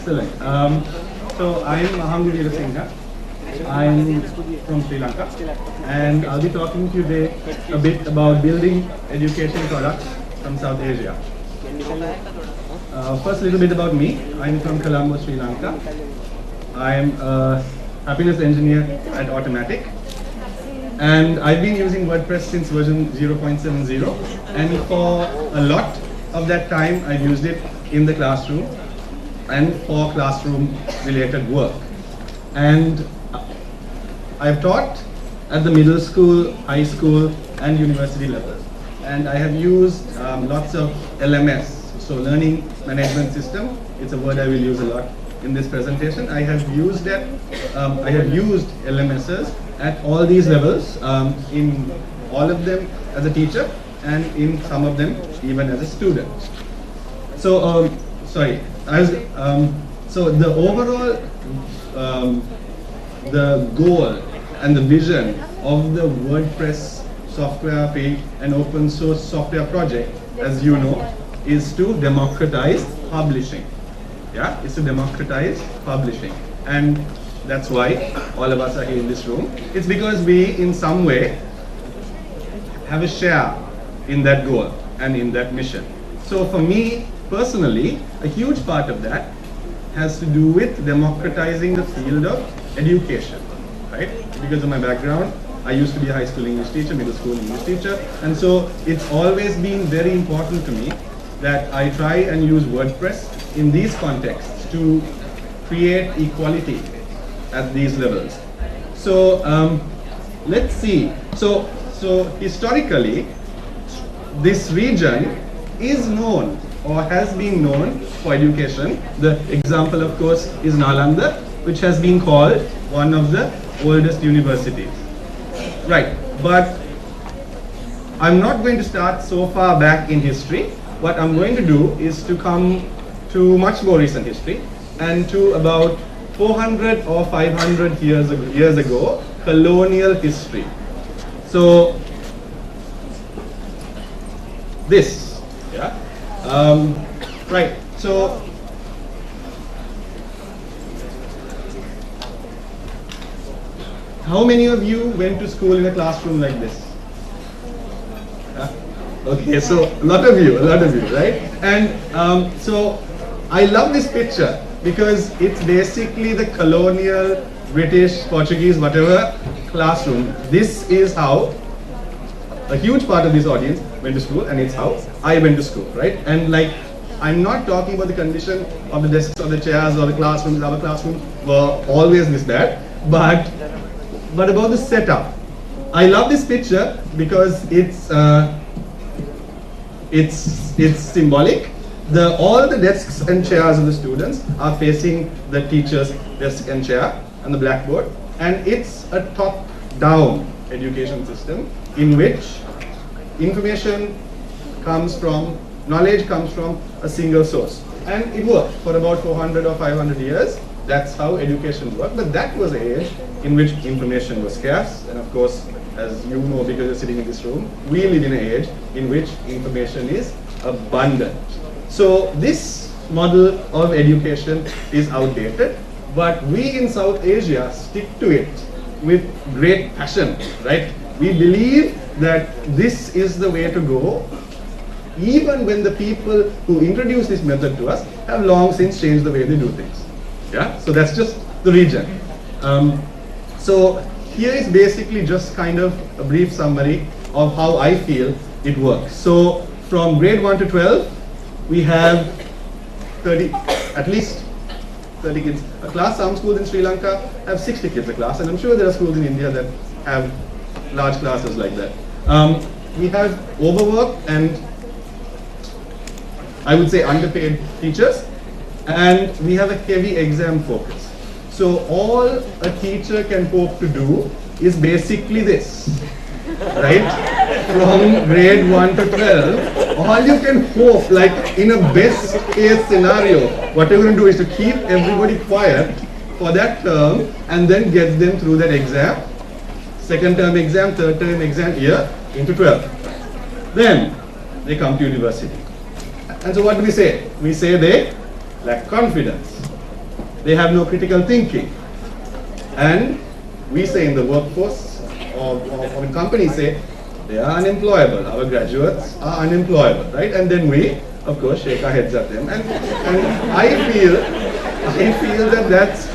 Excellent. So I'm Mahamdi Veerasinghe. I'm from Sri Lanka, and I'll be talking to you today a bit about building education products from South Asia. First, a little bit about me. I'm from Colombo, Sri Lanka. I'm a happiness engineer at Automatic, and I've been using WordPress since version 0.70. And for a lot of that time, I've used it in the classroom and for classroom-related work. And I've taught at the middle school, high school, and university level. And I have used lots of LMS, so Learning Management System. It's a word I will use a lot in this presentation. I have used that. I have used LMSs at all these levels, in all of them as a teacher, and in some of them even as a student. So, so the overall, the goal and the vision of the WordPress software page and open source software project, as you know, is to democratize publishing. Yeah, it's to democratize publishing. And that's why all of us are here in this room. It's because we, in some way, have a share in that goal and in that mission. So for me, personally, a huge part of that has to do with democratizing the field of education, right? Because of my background, I used to be a high school English teacher, middle school English teacher, and so it's always been very important to me that I try and use WordPress in these contexts to create equality at these levels. So let's see. So historically, this region is known or has been known for education. The example, of course, is Nalanda, which has been called one of the oldest universities. Right, but I'm not going to start so far back in history. What I'm going to do is to come to much more recent history and to about 400 or 500 years ago, colonial history. So this, yeah, right. So how many of you went to school in a classroom like this? Okay, so a lot of you, right? And so I love this picture because it's basically the colonial, British, Portuguese, whatever classroom. This is how a huge part of this audience went to school, and it's how I went to school, right? And like, I'm not talking about the condition of the desks or the chairs or the classrooms. Our classrooms were always this bad, but about the setup. I love this picture because it's symbolic. All the desks and chairs of the students are facing the teacher's desk and chair and the blackboard, and it's a top-down education system in which information comes from, knowledge comes from a single source. And it worked for about 400 or 500 years. That's how education worked. But that was an age in which information was scarce. And of course, as you know, because you're sitting in this room, we live in an age in which information is abundant. So this model of education is outdated, but we in South Asia stick to it with great passion, right? We believe that this is the way to go, even when the people who introduced this method to us have long since changed the way they do things. Yeah, so that's just the region. So here is basically just kind of a brief summary of how I feel it works. So from grade 1 to 12, we have 30, at least 30 kids a class. Some schools in Sri Lanka have 60 kids a class, and I'm sure there are schools in India that have large classes like that. We have overworked and I would say underpaid teachers, and we have a heavy exam focus. So all a teacher can hope to do is basically this, right? From grade 1 to 12, all you can hope, like in a best case scenario, what you're going to do is to keep everybody quiet for that term and then get them through that exam, second term exam, third term exam year into 12. Then they come to university. And so what do we say? We say they lack confidence. They have no critical thinking. And we say in the workforce, or in companies say, they are unemployable. Our graduates are unemployable, right? And then we, of course, shake our heads at them. And I feel that that's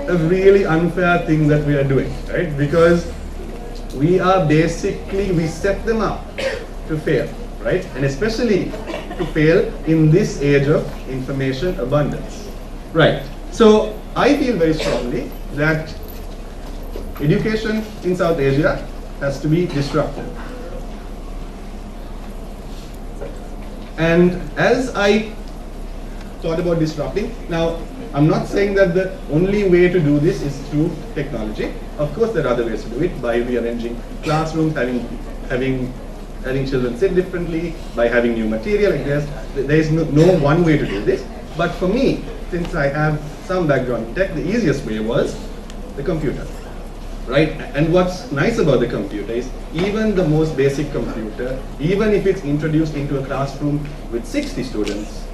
a really unfair thing that we are doing, right? Because we set them up to fail, right? And especially to fail in this age of information abundance, right? So I feel very strongly that education in South Asia has to be disrupted. And as I thought about disrupting, now I'm not saying that the only way to do this is through technology. Of course, there are other ways to do it, by rearranging classrooms, having children sit differently, by having new material. Like there is no one way to do this. But for me, since I have some background in tech, the easiest way was the computer, right? And what's nice about the computer is even the most basic computer, even if it's introduced into a classroom with 60 students,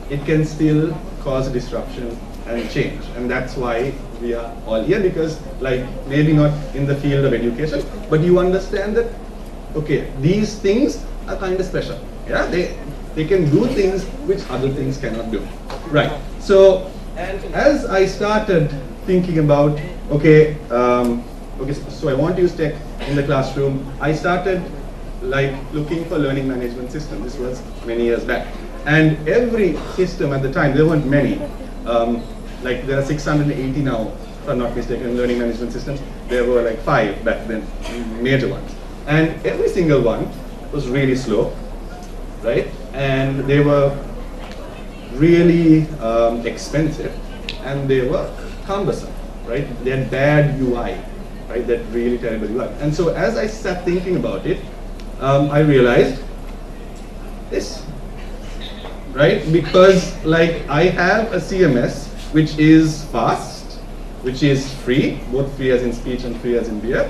it can still cause disruption and change. And that's why we are all here, because like maybe not in the field of education, but you understand that, okay, these things are kind of special. Yeah, they can do things which other things cannot do. Right. So as I started thinking about, okay, so I want to use tech in the classroom, I started like looking for learning management system. This was many years back. And every system at the time, there weren't many, like there are 680 now, if I'm not mistaken, learning management systems. There were like 5 back then, major ones. And every single one was really slow, right? And they were really expensive, and they were cumbersome, right? They had bad UI, right? That really terrible UI. And so as I sat thinking about it, I realized this, right? Because like I have a CMS which is fast, which is free, both free as in speech and free as in beer,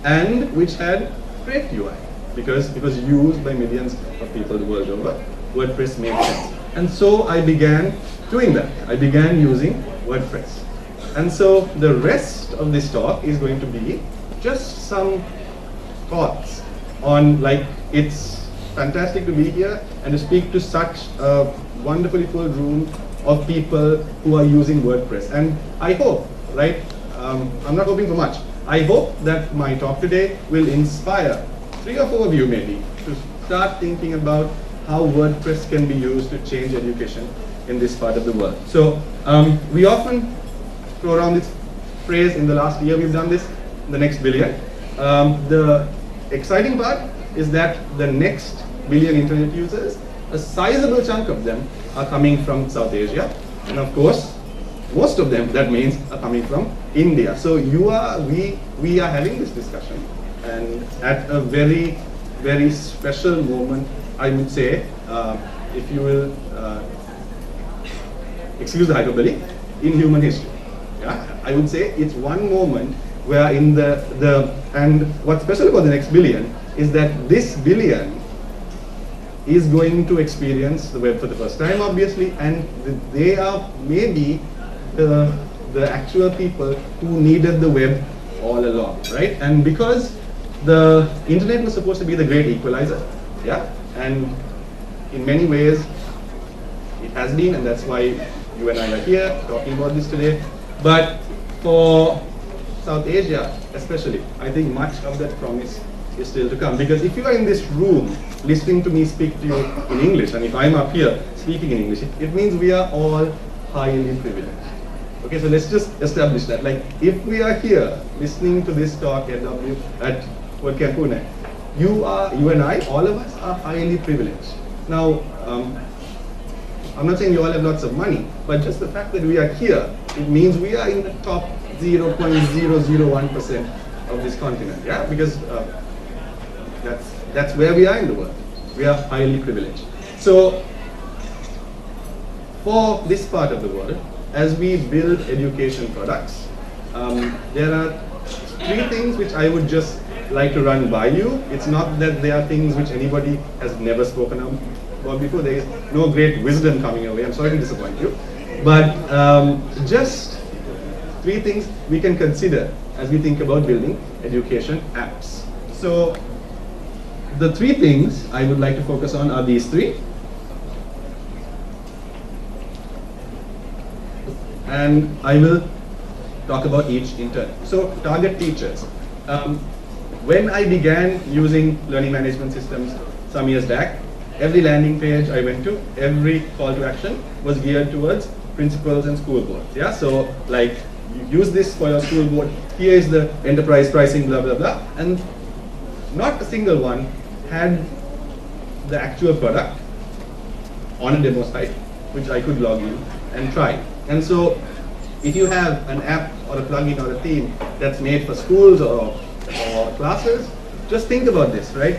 and which had great UI because used by millions of people the world over. WordPress made sense. And so I began doing that. I began using WordPress. And so the rest of this talk is going to be just some thoughts on, like, it's fantastic to be here and to speak to such a wonderfully full room of people who are using WordPress. And I hope, right, I'm not hoping for much. I hope that my talk today will inspire 3 or 4 of you maybe to start thinking about how WordPress can be used to change education in this part of the world. So we often throw around this phrase, in the last year we've done this, the next billion. The exciting part is that the next billion internet users, a sizable chunk of them are coming from South Asia. And of course, most of them, that means, are coming from India. So we are having this discussion, and at a very, very special moment, I would say, if you will excuse the hyperbole, in human history. Yeah, I would say it's one moment where in and what's special about the next billion is that this billion is going to experience the web for the first time, obviously, and they are maybe the actual people who needed the web all along, right? And because the internet was supposed to be the great equalizer, yeah, and in many ways it has been, and that's why you and I are here talking about this today. But for South Asia especially, I think much of that promise is still to come. Because if you are in this room listening to me speak to you in English, and if I'm up here speaking in English, it means we are all highly privileged. Okay, so let's just establish that. Like, if we are here listening to this talk at WordCamp Pune, you and I, all of us are highly privileged. Now, I'm not saying you all have lots of money, but just the fact that we are here, it means we are in the top 0.001% of this continent, yeah? Because that's where we are in the world. We are highly privileged. So, for this part of the world, as we build education products, there are 3 things which I would just like to run by you. It's not that there are things which anybody has never spoken about before. There is no great wisdom coming away. I'm sorry to disappoint you. But just three things we can consider as we think about building education apps. So the three things I would like to focus on are these three. And I will talk about each in turn. So target teachers. When I began using learning management systems some years back, every landing page I went to, every call to action was geared towards principals and school boards. Yeah, so like you use this for your school board. Here is the enterprise pricing, blah blah blah, and not a single one had the actual product on a demo site, which I could log in and try. And so, if you have an app or a plugin or a theme that's made for schools or classes, just think about this, right?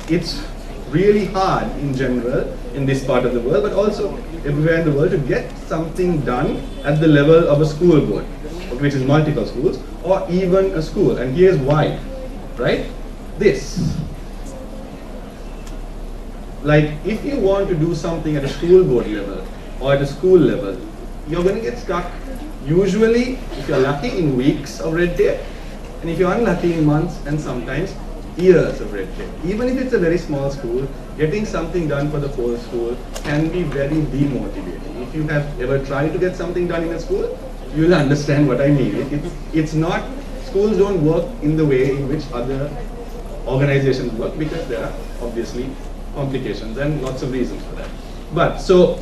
It's really hard in general in this part of the world, but also everywhere in the world, to get something done at the level of a school board, which is multiple schools, or even a school. And here's why, right? This. Like, if you want to do something at a school board level or at a school level, you're going to get stuck, usually, if you're lucky, in weeks of red tape, and if you're unlucky, in months and sometimes years of red tape. Even if it's a very small school, getting something done for the whole school can be very demotivating. If you have ever tried to get something done in a school, you'll understand what I mean. It's not, schools don't work in the way in which other organizations work, because there are obviously complications and lots of reasons for that. But so,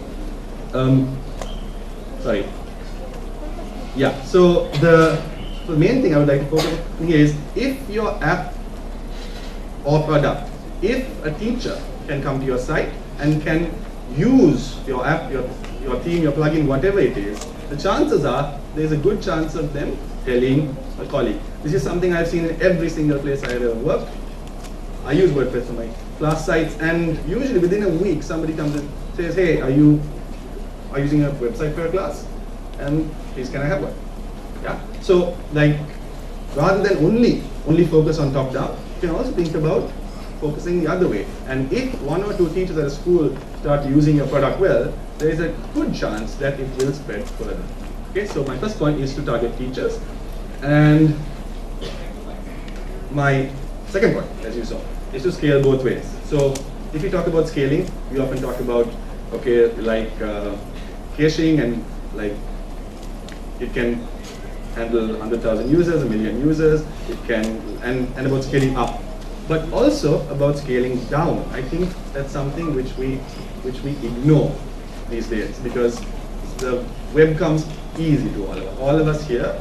so the main thing I would like to focus on here is, if your app or product, if a teacher can come to your site and can use your app, your theme, your plugin, whatever it is, the chances are there's a good chance of them telling a colleague. This is something I've seen in every single place I've ever worked. I use WordPress for my class sites, and usually within a week somebody comes and says, hey, are you using a website for your class? And please, can I have one? Yeah. So, like, rather than only focus on top down, you can also think about focusing the other way. And if one or two teachers at a school start using your product well, there is a good chance that it will spread further. Okay, so my first point is to target teachers. And my second point, as you saw, is to scale both ways. So if we talk about scaling, we often talk about, okay, like caching, and like it can handle 100,000 users, 1 million users, it can, and about scaling up, but also about scaling down. I think that's something which we ignore these days, because the web comes easy to all of us. All of us here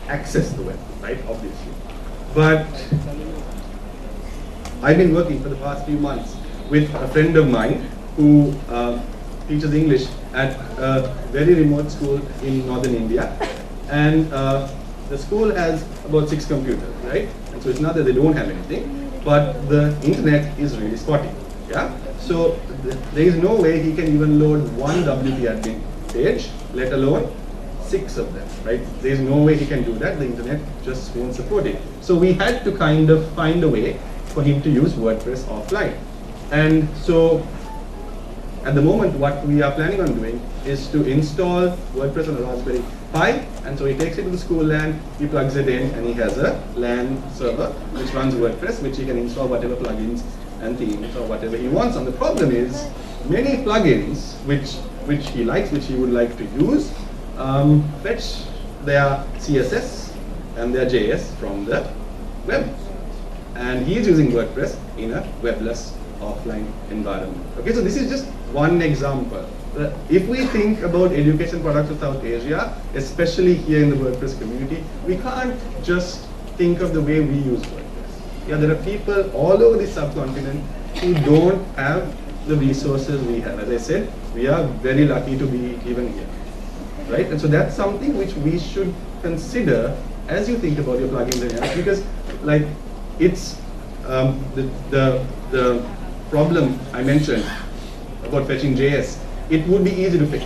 access the web, right? Obviously. But I've been working for the past few months with a friend of mine who teaches English at a very remote school in northern India. And the school has about 6 computers, right? And so it's not that they don't have anything, but the internet is really spotty. Yeah? So there is no way he can even load one WP admin page, let alone 6 of them, right? There is no way he can do that. The internet just won't support it. So we had to kind of find a way for him to use WordPress offline. And so at the moment, what we are planning on doing is to install WordPress on a Raspberry Pi, and so he takes it to the school LAN, he plugs it in, and he has a LAN server which runs WordPress, which he can install whatever plugins and themes or whatever he wants on. The problem is, many plugins which he likes, which he would like to use, fetch their CSS and their JS from the web. And he is using WordPress in a webless offline environment. Okay, so this is just one example. If we think about education products of South Asia, especially here in the WordPress community, we can't just think of the way we use WordPress. Yeah, there are people all over the subcontinent who don't have the resources we have. As I said, we are very lucky to be even here, right? And so that's something which we should consider as you think about your plugins and apps, because like it's the problem I mentioned about fetching JS, it would be easy to fix.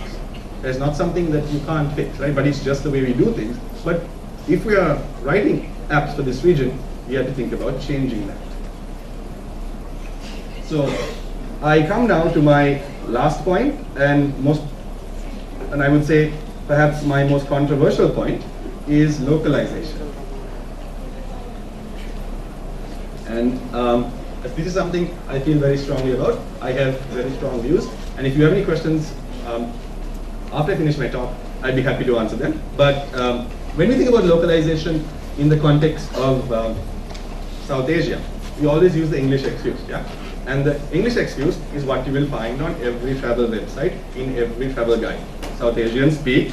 It's not something that you can't fix, right? But it's just the way we do things. But if we are writing apps for this region, we have to think about changing that. So I come now to my last point and most and I would say perhaps my most controversial point, is localization. And this is something I feel very strongly about. I have very strong views, and if you have any questions after I finish my talk, I'd be happy to answer them. But when we think about localization in the context of South Asia, we always use the English excuse, yeah? And the English excuse is what you will find on every travel website, in every travel guide. South Asians speak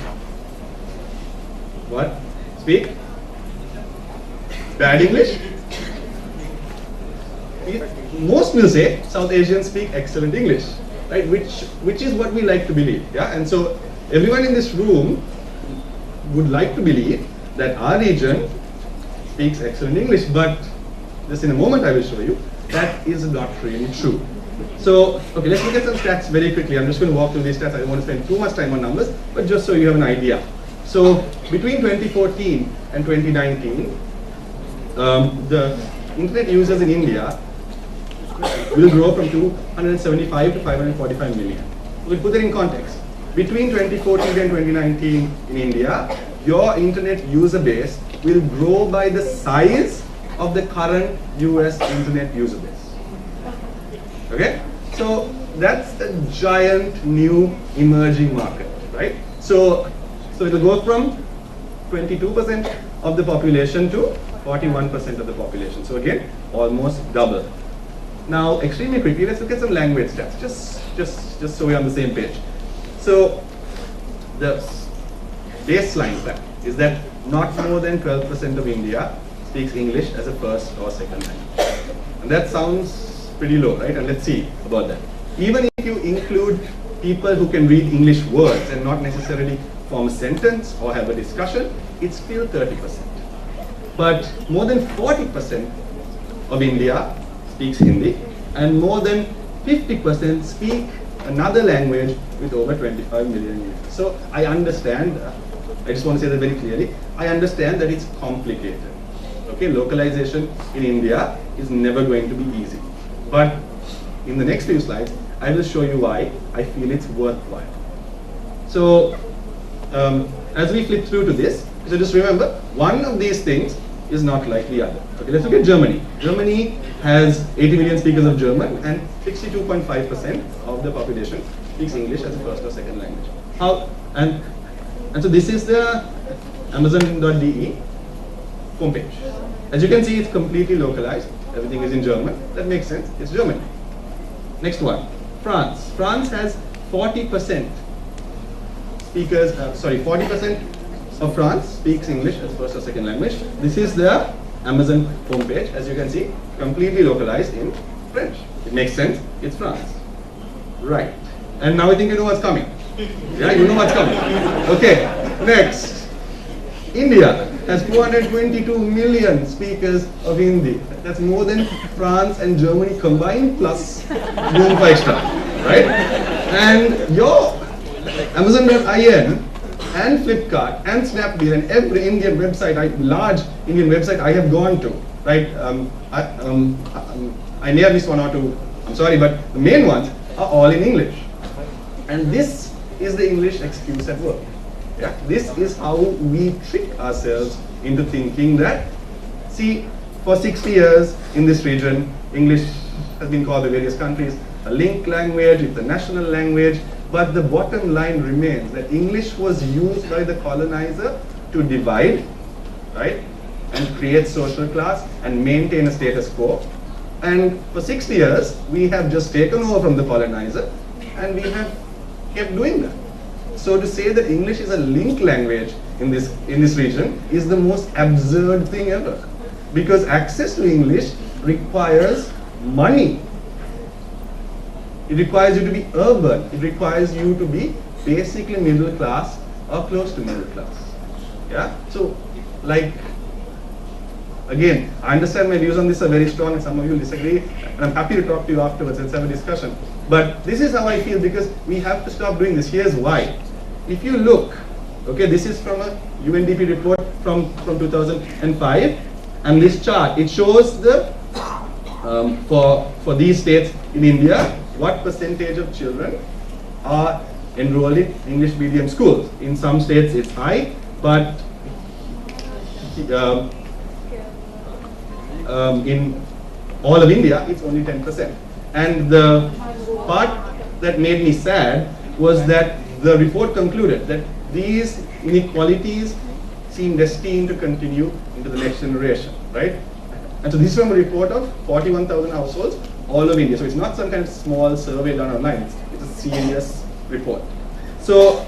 what? Speak bad English? Most will say South Asians speak excellent English, right? Which is what we like to believe, yeah? And so everyone in this room would like to believe that our region speaks excellent English, but just in a moment I will show you that is not really true. So, okay, let's look at some stats very quickly. I'm just going to walk through these stats. I don't want to spend too much time on numbers, but just so you have an idea. So, between 2014 and 2019, the internet users in India will grow from 275 to 545 million. We'll put that in context. Between 2014 and 2019 in India, your internet user base will grow by the size of the current US internet user base. Okay? So that's a giant new emerging market, right? So it will go from 22% of the population to 41% of the population. So again, almost double. Now, extremely quickly, let's look at some language stats, just so we're on the same page. So the baseline fact is that not more than 12% of India speaks English as a first or second language. And that sounds pretty low, right? And let's see about that. Even if you include people who can read English words and not necessarily form a sentence or have a discussion, it's still 30%. But more than 40% of India speaks Hindi, and more than 50% speak another language with over 25 million users. So I understand, I just want to say that very clearly, I understand that it's complicated. Okay, localization in India is never going to be easy. But in the next few slides, I will show you why I feel it's worthwhile. So as we flip through to this, so just remember, one of these things is not like the other. Okay, let's look at Germany. Germany has 80 million speakers of German, and 62.5% of the population speaks English as a first or second language. And so this is the Amazon.de homepage. As you can see, it's completely localized. Everything is in German. That makes sense. It's Germany. Next one, France. France has 40% speakers. 40% of France speaks English as first or second language. This is the Amazon homepage. As you can see, completely localized in French. It makes sense. It's France. Right. And now I think you know what's coming. Yeah, you know what's coming. Okay. Next. India has 222 million speakers of Hindi. That's more than France and Germany combined plus room for extra, right? And your Amazon.in and Flipkart and Snapdeal and every Indian website, large Indian website I have gone to, right? I may have missed one or two, I'm sorry, but the main ones are all in English. And this is the English excuse at work. Yeah? This is how we trick ourselves into thinking that, see, for 60 years in this region, English has been called by various countries a link language, it's a national language, but the bottom line remains that English was used by the colonizer to divide, right, and create social class and maintain a status quo. And for 60 years, we have just taken over from the colonizer and we have kept doing that. So to say that English is a link language in this region is the most absurd thing ever. Because access to English requires money. It requires you to be urban. It requires you to be basically middle class or close to middle class. Yeah? So, like, again, I understand my views on this are very strong and some of you disagree, and I'm happy to talk to you afterwards, let's have a discussion. But this is how I feel, because we have to stop doing this. Here's why. If you look, okay, this is from a UNDP report from 2005, and this chart, it shows the, for these states in India, what percentage of children are enrolled in English medium schools. In some states it's high, but in all of India it's only 10%. And the part that made me sad was that the report concluded that these inequalities seem destined to continue into the next generation, right? And so this is from a report of 41,000 households all over India. So it's not some kind of small survey done online, it's a serious report. So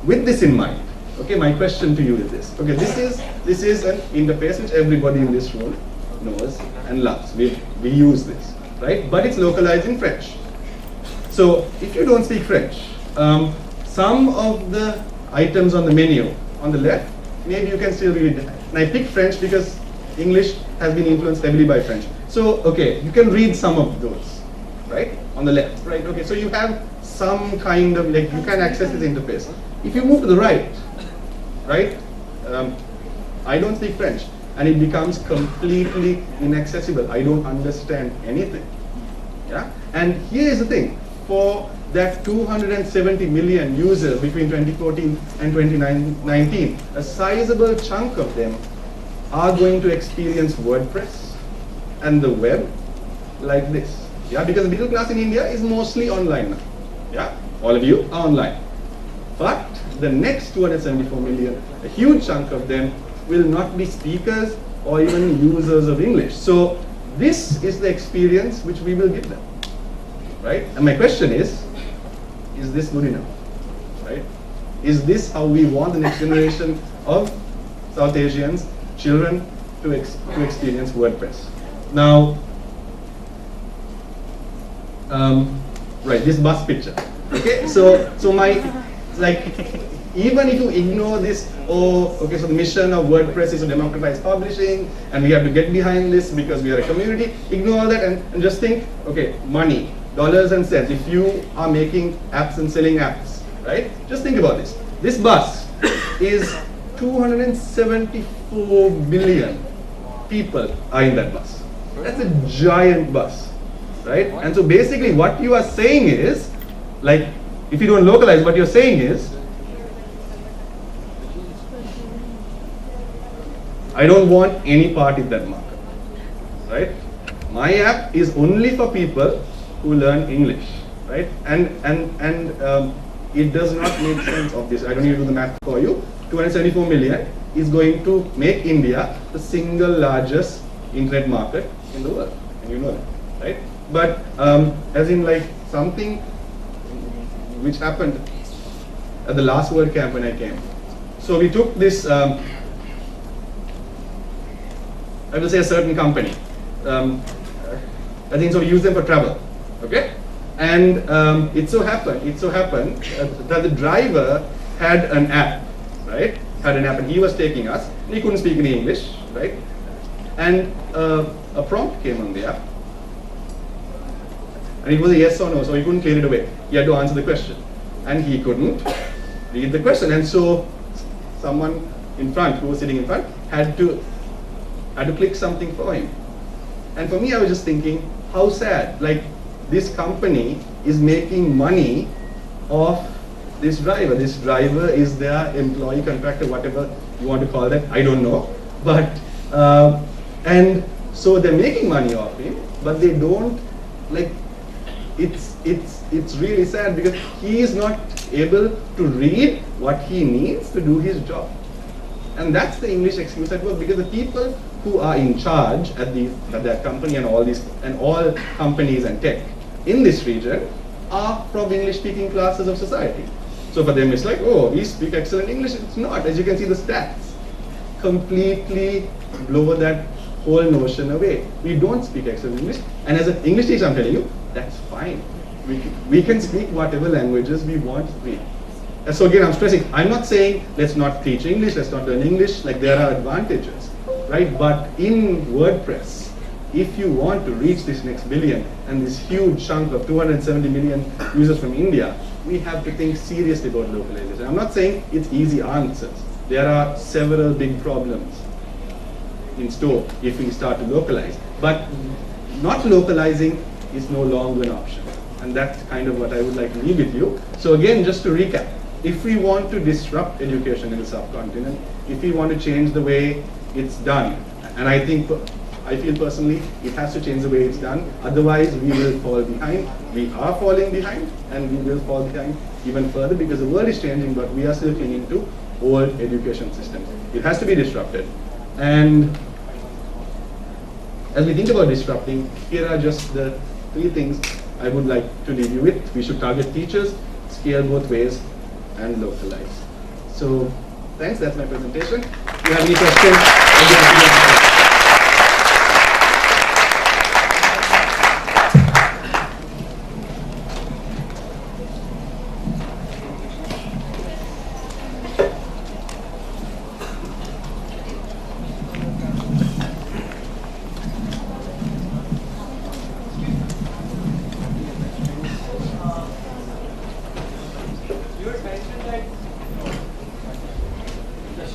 with this in mind, okay, my question to you is this. Okay, this is an interface which everybody in this room knows and loves. We use this, right? But it's localized in French. So if you don't speak French, some of the items on the menu on the left, maybe you can still read it. And I picked French because English has been influenced heavily by French. So, okay, you can read some of those, right? On the left, right? Okay, so you have some kind of, like, you can access this interface. If you move to the right, I don't speak French, and it becomes completely inaccessible. I don't understand anything, yeah? And here is the thing, for that 270 million users between 2014 and 2019, a sizable chunk of them are going to experience WordPress and the web like this. Yeah, because the middle class in India is mostly online now. Yeah, all of you are online. But the next 274 million, a huge chunk of them will not be speakers or even users of English. So this is the experience which we will give them, right? And my question is this good enough, right? Is this how we want the next generation of South Asians, children, to experience WordPress? Now, right, this bus picture, okay? So my, like, even if you ignore this, oh, okay, so the mission of WordPress is to democratize publishing, and we have to get behind this because we are a community, ignore all that and just think, okay, money, dollars and cents, if you are making apps and selling apps, right? Just think about this. This bus is 274 billion people are in that bus. That's a giant bus, right? And so basically what you are saying is, like, if you don't localize, what you're saying is, I don't want any part in that market, right? My app is only for people who learn English, right? And it does not make sense of this. I don't need to do the math for you. 274 million is going to make India the single largest internet market in the world, and you know that, right? But as in, like, something which happened at the last WordCamp when I came. So we took this, I will say a certain company. I think so we use them for travel, okay? And it so happened that the driver had an app, right? Had an app, and he was taking us. He couldn't speak any English, right? And a prompt came on the app, and it was a yes or no, so he couldn't clear it away. He had to answer the question, and he couldn't read the question, and so someone in front, who was sitting in front, had to click something for him. And for me, I was just thinking, how sad. Like, this company is making money off this driver. This driver is their employee, contractor, whatever you want to call that, I don't know. But, and so they're making money off him, but they don't, like, it's really sad because he is not able to read what he needs to do his job. And that's the English excuse at work, because the people who are in charge at that company and all companies and tech in this region are from English-speaking classes of society. So for them it's like, oh, we speak excellent English. It's not. As you can see, the stats completely blow that whole notion away. We don't speak excellent English, and as an English teacher, I'm telling you, that's fine. We can speak whatever languages we want to speak. And so again, I'm stressing, I'm not saying let's not teach English, let's not learn English, like there are advantages, right? But in WordPress, if you want to reach this next billion and this huge chunk of 270 million users from India, we have to think seriously about localization. I'm not saying it's easy answers. There are several big problems in store if we start to localize. But not localizing is no longer an option. And that's kind of what I would like to leave with you. So again, just to recap, if we want to disrupt education in the subcontinent, if we want to change the way it's done, and I feel personally it has to change the way it's done, otherwise we will fall behind. We are falling behind, and we will fall behind even further because the world is changing, but we are still clinging to old education systems. It has to be disrupted. And as we think about disrupting, here are just the 3 things I would like to leave you with. We should target teachers, scale both ways, and localize. So thanks, that's my presentation. If you have any questions, I'll be happy to answer.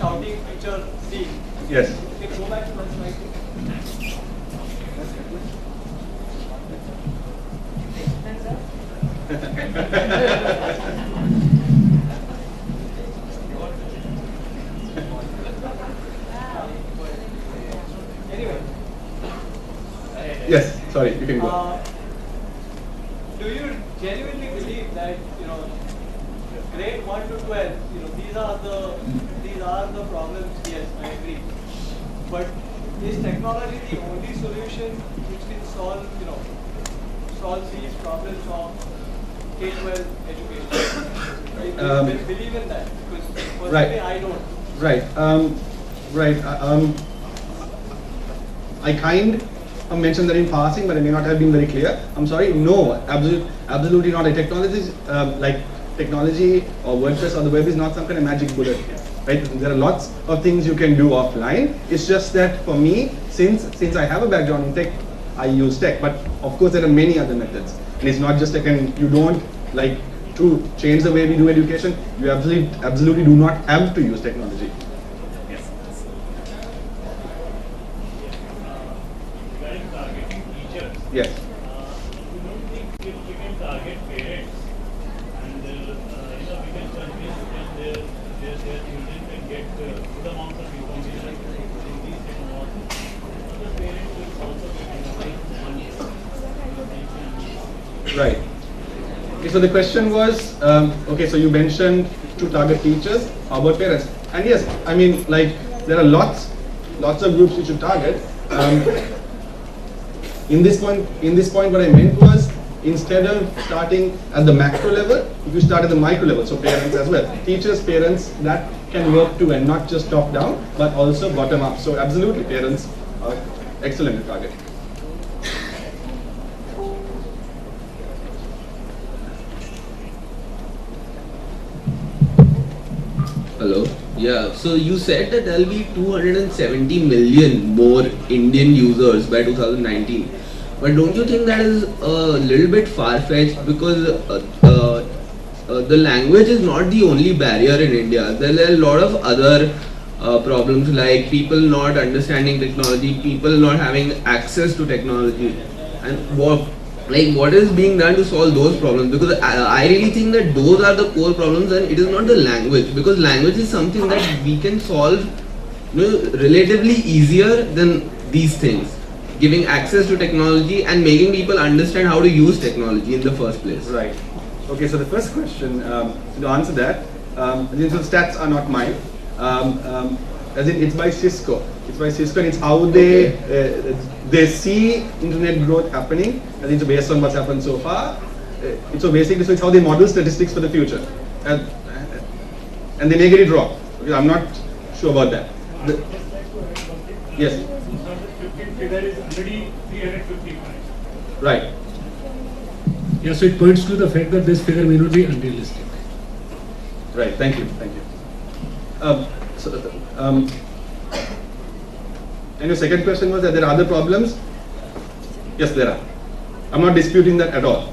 Shouting feature C. Yes. Can you go back to one slide? Anyway. Yes, sorry, you can go. Do you genuinely believe that, grade 1 to 12, these are the problems? Yes, I agree. But is technology the only solution which can solve these problems of K-12 education? Do you believe in that? Because personally, Right. I don't. Right. I kind of mentioned that in passing, but I may not have been very clear. I'm sorry. No, absolutely not. Technology or WordPress or the web is not some kind of magic bullet here, right? There are lots of things you can do offline. It's just that for me, since I have a background in tech, I use tech. But of course, there are many other methods, and it's not just you don't to change the way we do education. You absolutely do not have to use technology. Regarding targeting teachers, Yes. you don't think if we can target parents and we can convince them their children can get good amounts of information in these technologies, so the parents will also get money. Right. Okay, so the question was, okay, so you mentioned to target teachers. How about parents? And yes, I mean, there are lots of groups you should target. In this point, what I meant was, instead of starting at the macro level, if you start at the micro level, so parents as well, teachers, parents, that can work too, and not just top down, but also bottom up. So absolutely, parents are excellent to target. Hello. Yeah. So you said that there'll be 270 million more Indian users by 2019. But don't you think that is a little bit far-fetched, because the language is not the only barrier in India. There are a lot of other problems, like people not understanding technology, people not having access to technology, and what is being done to solve those problems? Because I really think that those are the core problems, and it is not the language, because language is something that we can solve relatively easier than these things. Giving access to technology and making people understand how to use technology in the first place. Right. Okay, so the first question, to answer that, the stats are not mine. As in, it's by Cisco. It's by Cisco, and it's how they see internet growth happening. I think it's based on what's happened so far. So basically, it's how they model statistics for the future, and they may get it wrong. Okay, I'm not sure about that. Yes. Figure is already 355. Right. Yeah, so it points to the fact that this figure may not be unrealistic. Right. Thank you. Thank you. And your second question was that there are other problems. Yes, there are. I'm not disputing that at all.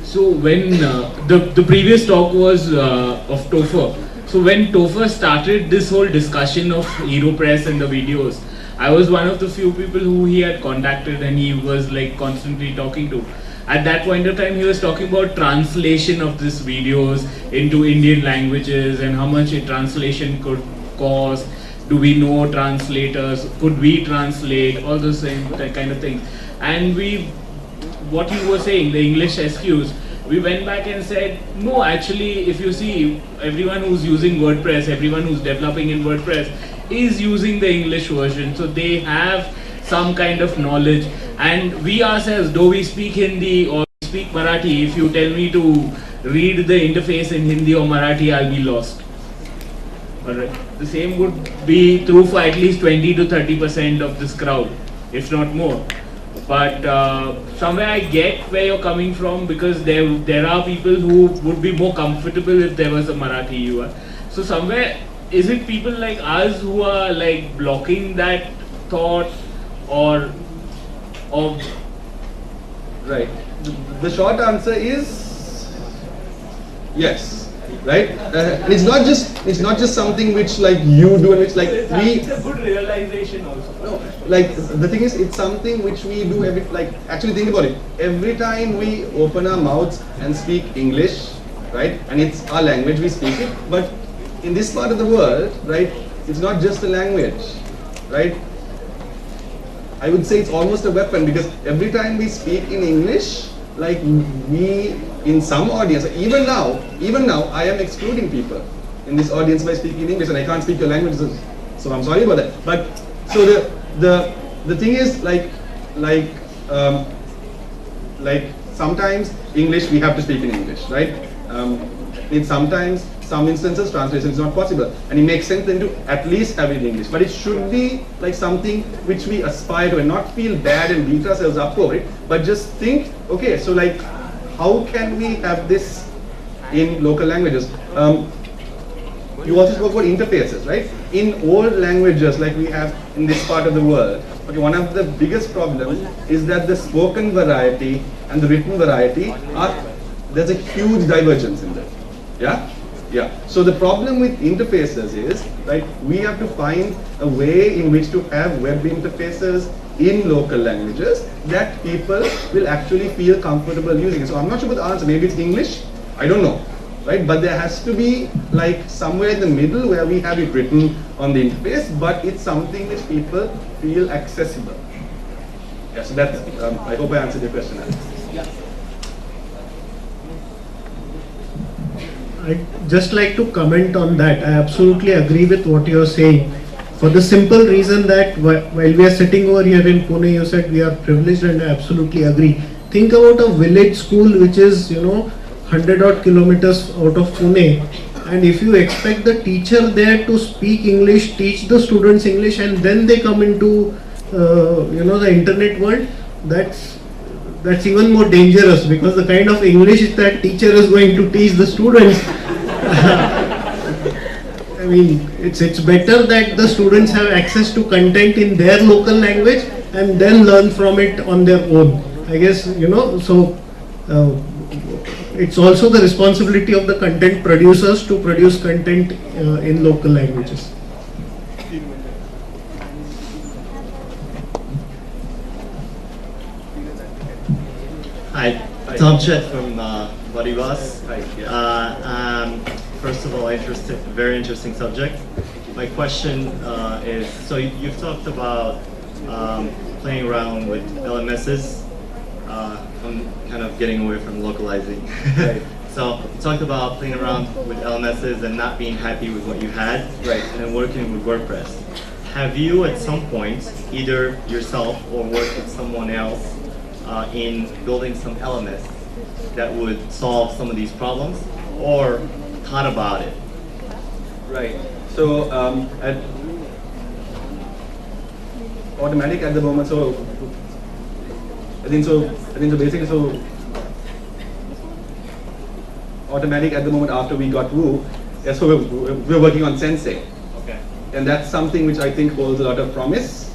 So when the previous talk was of Topher, so when Topher started this whole discussion of HeroPress and the videos, I was one of the few people who he had contacted and he was like constantly talking to. At that point of time, he was talking about translation of these videos into Indian languages and how much a translation could cost. Do we know translators? Could we translate? All those kind of things. And what you were saying, the English SQs, we went back and said, no, actually, if you see, everyone who's using WordPress, everyone who's developing in WordPress is using the English version. So they have some kind of knowledge. And we ourselves, though we speak Hindi or speak Marathi, if you tell me to read the interface in Hindi or Marathi, I'll be lost. Alright. The same would be true for at least 20 to 30% of this crowd, if not more. But somewhere I get where you're coming from, because there are people who would be more comfortable if there was a Marathi UI. So somewhere, is it people like us who are like blocking that thought, or Right. The short answer is yes. Right? And it's not just something which like you do and which like it's a good realization also. no, like the thing is, it's something which we do every, like, actually think about it. Every time we open our mouths and speak English, right? And it's our language, we speak it. But in this part of the world, right, it's not just a language, right? I would say it's almost a weapon, because every time we speak in English, like we, in some audience, even now, I am excluding people in this audience by speaking English, and I can't speak your language, so I'm sorry about that. But so the thing is, like sometimes English we have to speak in English, right? In sometimes some instances translation is not possible, and it makes sense then to at least have it in English. But it should be like something which we aspire to, and not feel bad and beat ourselves up for it, but just think, okay, so like, how can we have this in local languages? You also spoke about interfaces, right? In old languages like we have in this part of the world, okay, one of the biggest problems is that the spoken variety and the written variety there's a huge divergence in them. Yeah? Yeah. So the problem with interfaces is, right, we have to find a way in which to have web interfaces in local languages that people will actually feel comfortable using. So I'm not sure about the answer. Maybe it's English. I don't know. Right? But there has to be like somewhere in the middle where we have it written on the interface, but it's something which people feel accessible. Yeah, so that's, I hope I answered your question, Alex. Yeah. I'd just like to comment on that. I absolutely agree with what you're saying, for the simple reason that while we are sitting over here in Pune, you said we are privileged, and I absolutely agree. Think about a village school which is, 100 odd kilometers out of Pune, and if you expect the teacher there to speak English, teach the students English, and then they come into the internet world, that's even more dangerous, because the kind of English that teacher is going to teach the students, I mean, it's better that the students have access to content in their local language and then learn from it on their own. I guess, so it's also the responsibility of the content producers to produce content in local languages. Hi, Tom Chet from Varivas. Hi, First of all, very interesting subject. My question is, so you've talked about playing around with LMSs, from kind of getting away from localizing. Right. So you talked about playing around with LMSs and not being happy with what you had, Right. and then working with WordPress. Have you at some point, either yourself or worked with someone else, in building some LMS that would solve some of these problems, or thought about it? Right. So at Automatic at the moment, so I think so basically, so Automatic at the moment after we got Woo, yeah, so we're working on Sensei. Okay. And that's something which I think holds a lot of promise.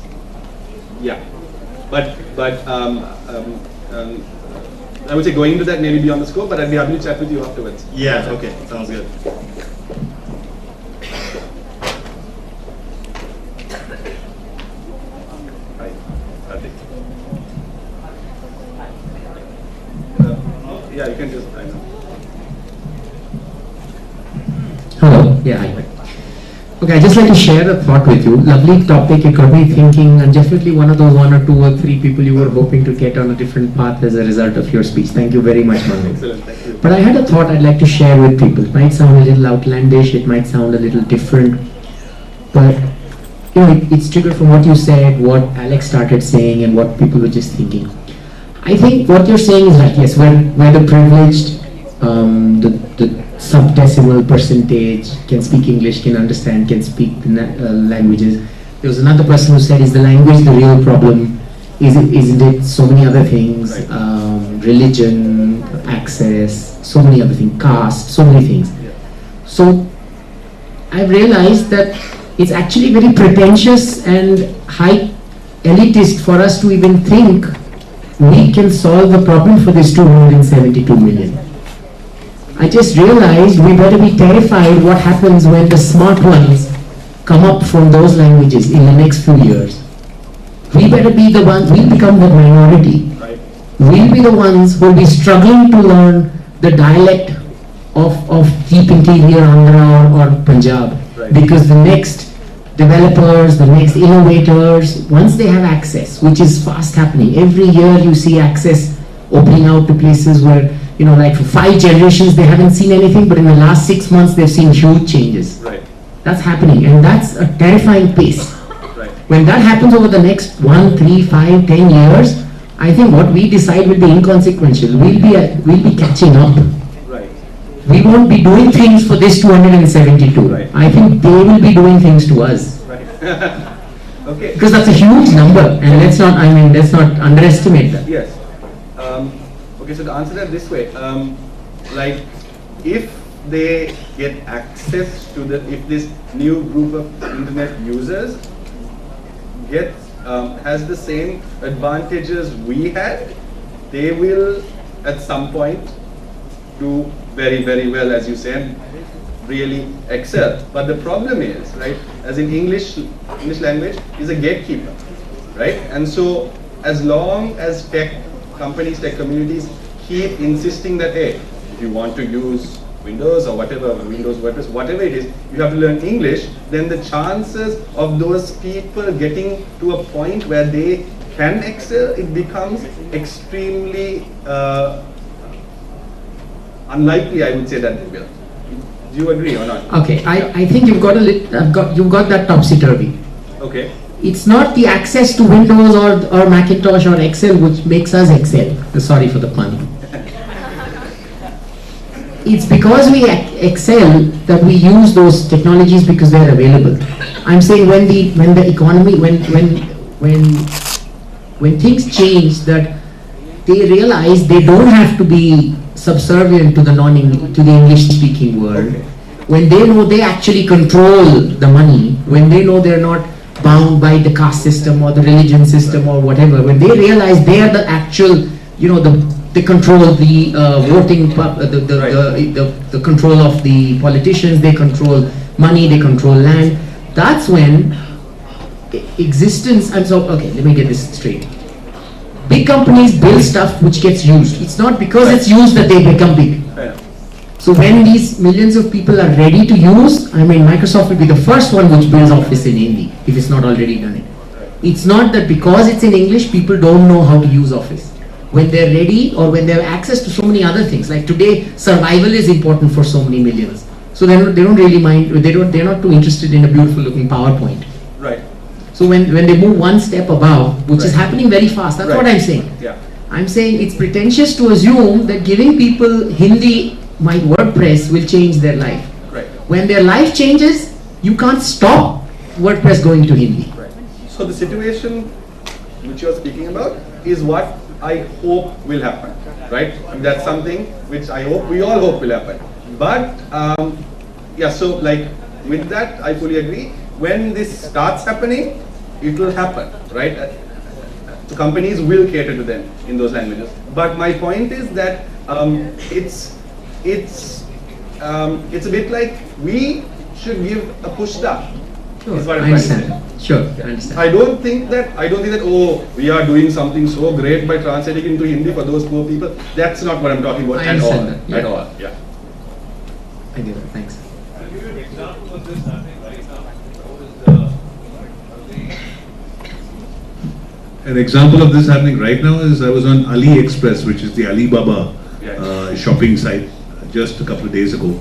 Yeah. But I would say going into that maybe beyond the scope, but I'd be happy to chat with you afterwards. Yeah, okay, sounds good. Yeah, you can just, I know. Hello, yeah, hi. Okay, I just like to share a thought with you. Lovely topic, it got me thinking, and definitely one of those 1 or 2 or 3 people you were hoping to get on a different path as a result of your speech. Thank you very much, Manu. Excellent, thank you. But I had a thought I'd like to share with people. It might sound a little outlandish, it might sound a little different, but you know, it's triggered from what you said, what Alex started saying, and what people were just thinking. I think what you're saying is right. Yes, we're the privileged, the sub-decimal percentage can speak English, can understand, can speak the languages. There was another person who said, is the language the real problem? Isn't it so many other things? Right. Religion, access, so many other things, caste, so many things. Yeah. So I've realized that it's actually very pretentious and high elitist for us to even think we can solve the problem for this 272 million. I just realized we better be terrified what happens when the smart ones come up from those languages in the next few years. We better be the ones, we'll become the minority. Right. We'll be the ones who will be struggling to learn the dialect of deep interior Andhra or Punjab. Right. Because the next developers, the next innovators, once they have access, which is fast happening, every year you see access opening out to places where, you know, like for 5 generations they haven't seen anything, but in the last 6 months they've seen huge changes. Right. That's happening, and that's a terrifying pace. Right. When that happens over the next 1, 3, 5, 10 years, I think what we decide will be inconsequential. We'll be catching up. Right. We won't be doing things for this 272. Right. I think they will be doing things to us. Right. Okay. Because that's a huge number, and let's not underestimate that. Yes. Okay, so to answer that this way, like if they get access to if this new group of internet users has the same advantages we had, they will at some point do very, very well, as you said, really excel. But the problem is, right, as in English language is a gatekeeper, right? And so as long as tech companies, tech communities keep insisting that, hey, if you want to use Windows or whatever, Windows, WordPress, whatever it is, you have to learn English, then the chances of those people getting to a point where they can excel, it becomes extremely unlikely, I would say, that they will. Do you agree or not? Okay, I think you've got that topsy-turvy. Okay. It's not the access to Windows or Macintosh or Excel which makes us excel. Sorry for the pun. It's because we excel that we use those technologies because they're available. I'm saying when the economy, when things change, that they realize they don't have to be subservient to the English-speaking world. Okay. When they know they actually control the money, when they know they're not bound by the caste system or the religion system or whatever, when they realize they are the actual, they control the voting, the control of the politicians, they control money, they control land. That's when existence. Okay, let me get this straight. Big companies build stuff which gets used. It's not because it's used that they become big. Fair. So when these millions of people are ready to use, I mean, Microsoft will be the first one which builds Office in Hindi, if it's not already done it. It's not that because it's in English, people don't know how to use Office. When they're ready or when they have access to so many other things, like today, survival is important for so many millions. So they don't really mind, they're not too interested in a beautiful looking PowerPoint. Right. So when they move one step above, which is Right. happening very fast, that's Right. what I'm saying. Yeah. I'm saying it's pretentious to assume that giving people Hindi, my WordPress, will change their life. Right. When their life changes, you can't stop WordPress going to Hindi. Right. So the situation which you're speaking about is what I hope will happen, right? That's something which I hope, we all hope will happen. But, yeah, so like with that, I fully agree. When this starts happening, it will happen, right? So companies will cater to them in those languages. But my point is that it's a bit like we should give a push-up Sure, is what I I'm trying to say. understand. Sure, I understand. I don't think that oh, we are doing something so great by translating into Hindi for those poor people. That's not what I'm talking about I at all. understand that, yeah. At all. Yeah. I get it, thanks. I'll give you an example of this happening right now. An example of this happening right now is I was on AliExpress, which is the Alibaba Yeah. shopping site, just a couple of days ago.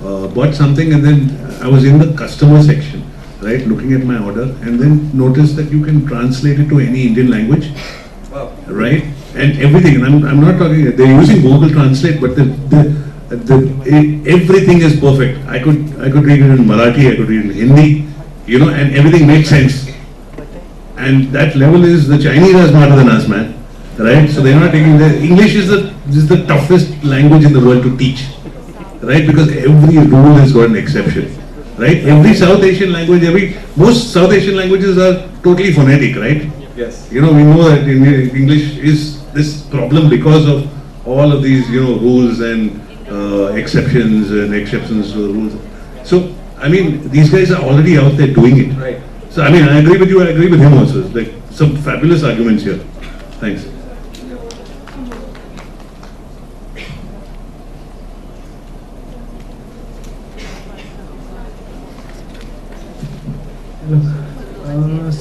Bought something and then I was in the customer section, right, looking at my order, and then noticed that you can translate it to any Indian language, Wow. right? And everything. And I'm not talking. They're using Google Translate, but everything is perfect. I could read it in Marathi, I could read it in Hindi, and everything makes sense. And that level is, the Chinese are smarter than us, man, right? So they're not taking English is the toughest language in the world to teach, right? Because every rule has got an exception, right? Every South Asian language, most South Asian languages are totally phonetic, right? Yes. We know that English is this problem because of all of these, rules and exceptions to the rules. So, I mean, these guys are already out there doing it. Right. So, I mean, I agree with you, I agree with him also. It's like some fabulous arguments here. Thanks.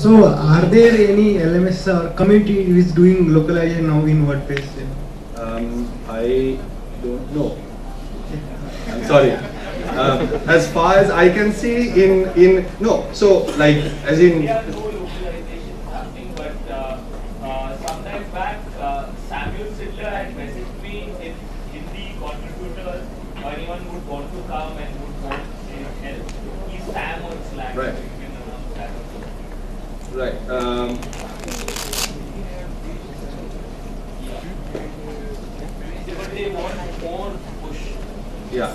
So, are there any LMS or community who is doing localization now in WordPress? I don't know. I'm sorry. As far as I can see, as in. There are no localizations happening, but sometime back, Samuel Sidler had messaged me if Hindi contributors or anyone would want to come and would want help. He's Sam on Slack. Right. So you can announce that also. Right. But they want more push. Yeah.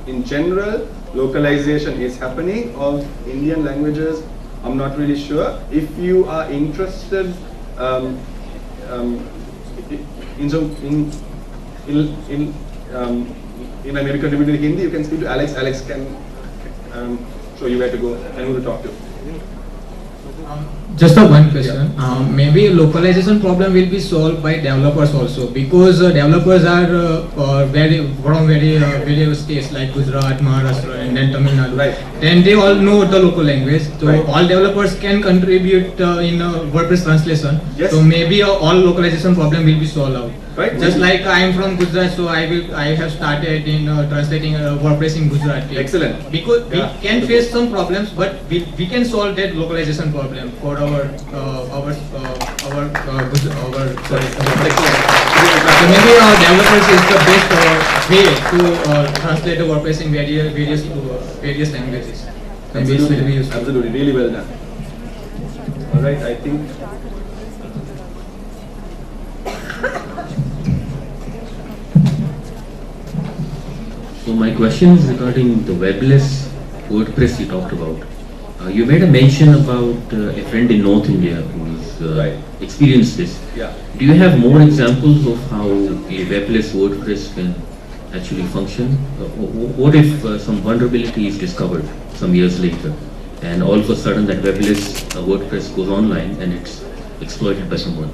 In general, localization is happening of Indian languages. I'm not really sure. If you are interested in maybe contributing to Hindi, you can speak to Alex. Alex can show you where to go and who to talk to. Just a one question. Maybe localization problem will be solved by developers also, because developers are from various states like Gujarat, Maharashtra, and then Tamil Nadu. Right. Then they all know the local language, so Right. all developers can contribute in WordPress translation. Yes. So maybe all localization problem will be solved out. Right. Just like I am from Gujarat, so I have started in translating WordPress in Gujarati. Excellent. Because Yeah. we can face some problems, but we can solve that localization problem for our sorry. So maybe our developers is the best way to translate the WordPress in various languages. Maybe it will be useful. Absolutely, really well done. All right, I think. So my question is regarding the webless WordPress you talked about. You made a mention about a friend in North India who's Right. experienced this. Yeah. Do you have more examples of how a webless WordPress can actually function? What if some vulnerability is discovered some years later, and all of a sudden that webless WordPress goes online and it's exploited by someone?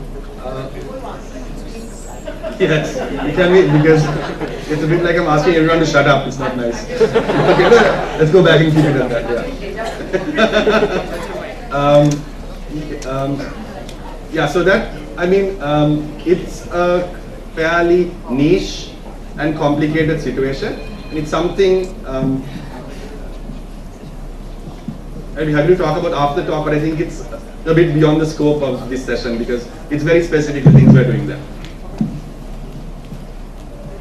Yes, you can be, because it's a bit like I'm asking everyone to shut up. It's not nice. Okay, let's go back and keep it at that. Yeah. So that, I mean, it's a fairly niche and complicated situation. And it's something I'd be happy to talk about after the talk, but I think it's a bit beyond the scope of this session because it's very specific to things we're doing there.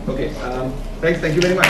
Okay, thank you very much.